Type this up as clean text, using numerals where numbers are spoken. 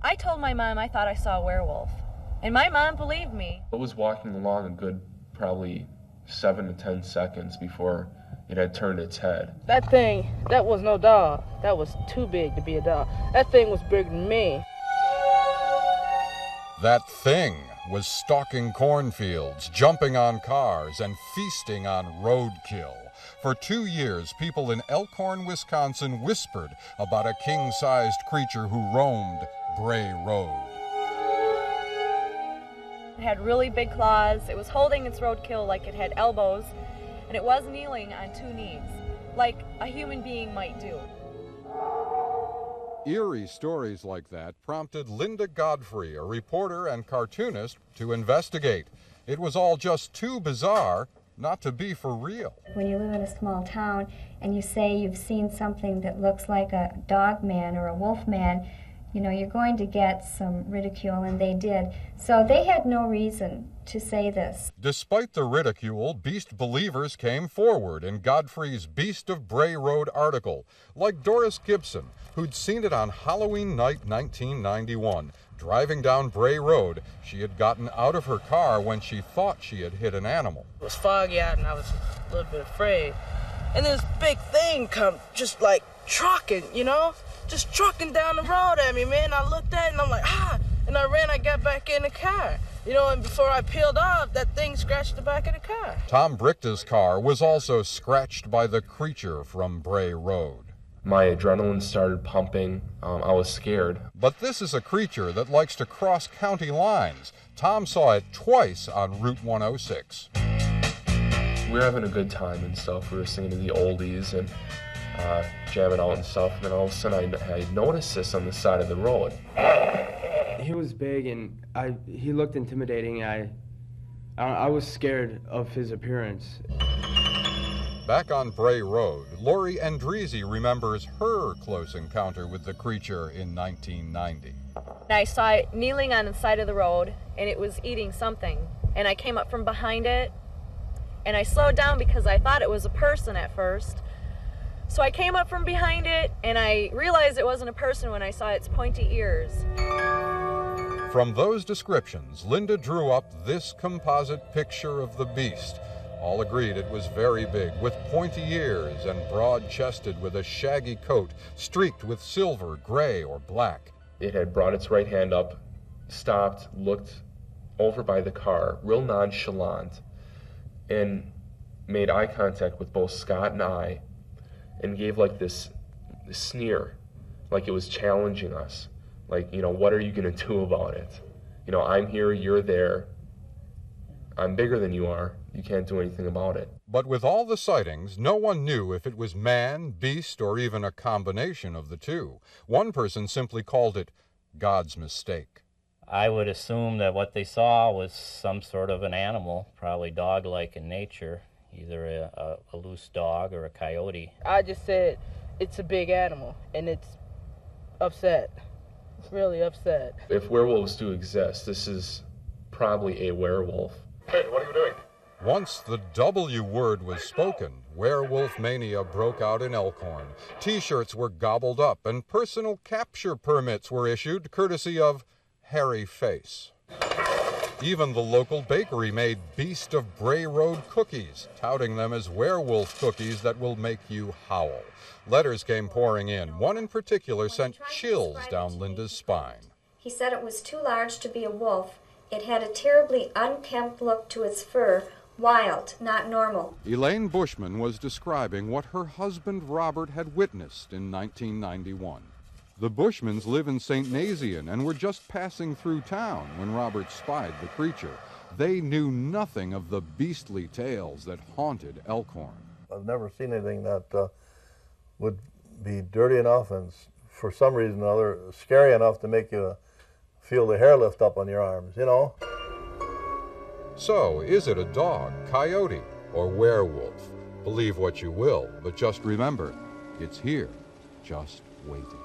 I told my mom I thought I saw a werewolf, and my mom believed me. I was walking along a good probably 7 to 10 seconds before it had turned its head. That thing, that was no dog. That was too big to be a dog. That thing was bigger than me. That thing was stalking cornfields, jumping on cars, and feasting on roadkill. For 2 years, people in Elkhorn, Wisconsin whispered about a king-sized creature who roamed Bray Road. It had really big claws, it was holding its roadkill like it had elbows, and it was kneeling on 2 knees, like a human being might do. Eerie stories like that prompted Linda Godfrey, a reporter and cartoonist, to investigate. It was all just too bizarre not to be for real. When you live in a small town and you say you've seen something that looks like a dog man or a wolf man, you know, you're going to get some ridicule, and they did. So they had no reason to say this. Despite the ridicule, Beast believers came forward in Godfrey's Beast of Bray Road article, like Doris Gibson, who'd seen it on Halloween night 1991. Driving down Bray Road, she had gotten out of her car when she thought she had hit an animal. It was foggy out and I was a little bit afraid. And this big thing come just like trucking, you know? Just trucking down the road at me, man. I looked at it and I'm like, ah! And I ran, I got back in the car. You know, and before I peeled off, that thing scratched the back of the car. Tom Brichta's car was also scratched by the creature from Bray Road. My adrenaline started pumping. I was scared. But this is a creature that likes to cross county lines. Tom saw it twice on Route 106. We were having a good time and stuff. We were singing to the oldies and jamming out and stuff. And then all of a sudden I noticed this on the side of the road. He was big and he looked intimidating. I was scared of his appearance. Back on Bray Road, Lori Andreezy remembers her close encounter with the creature in 1990. I saw it kneeling on the side of the road, and it was eating something. And I came up from behind it, and I slowed down because I thought it was a person at first. So I came up from behind it, and I realized it wasn't a person when I saw its pointy ears. From those descriptions, Linda drew up this composite picture of the beast. All agreed it was very big, with pointy ears and broad-chested with a shaggy coat streaked with silver, gray, or black. It had brought its right hand up, stopped, looked over by the car, real nonchalant, and made eye contact with both Scott and I, and gave like this sneer, like it was challenging us. Like, you know, what are you going to do about it? You know, I'm here, you're there. I'm bigger than you are. You can't do anything about it. But with all the sightings, no one knew if it was man, beast, or even a combination of the two. One person simply called it God's mistake. I would assume that what they saw was some sort of an animal, probably dog-like in nature, either a loose dog or a coyote. I just said, it's a big animal, and it's upset. It's really upset. If werewolves do exist, this is probably a werewolf. Hey, what are you doing? Once the W word was spoken, werewolf mania broke out in Elkhorn. T-shirts were gobbled up and personal capture permits were issued courtesy of Hairy Face. Even the local bakery made Beast of Bray Road cookies, touting them as werewolf cookies that will make you howl. Letters came pouring in. One in particular sent chills down Linda's spine. He said it was too large to be a wolf. It had a terribly unkempt look to its fur, wild, not normal. Elaine Bushman was describing what her husband Robert had witnessed in 1991. The Bushmans live in St. Nazian and were just passing through town when Robert spied the creature. They knew nothing of the beastly tales that haunted Elkhorn. I've never seen anything that would be dirty enough and, for some reason or other, scary enough to make you feel the hair lift up on your arms, you know? So, is it a dog, coyote, or werewolf? Believe what you will, but just remember, it's here, just waiting.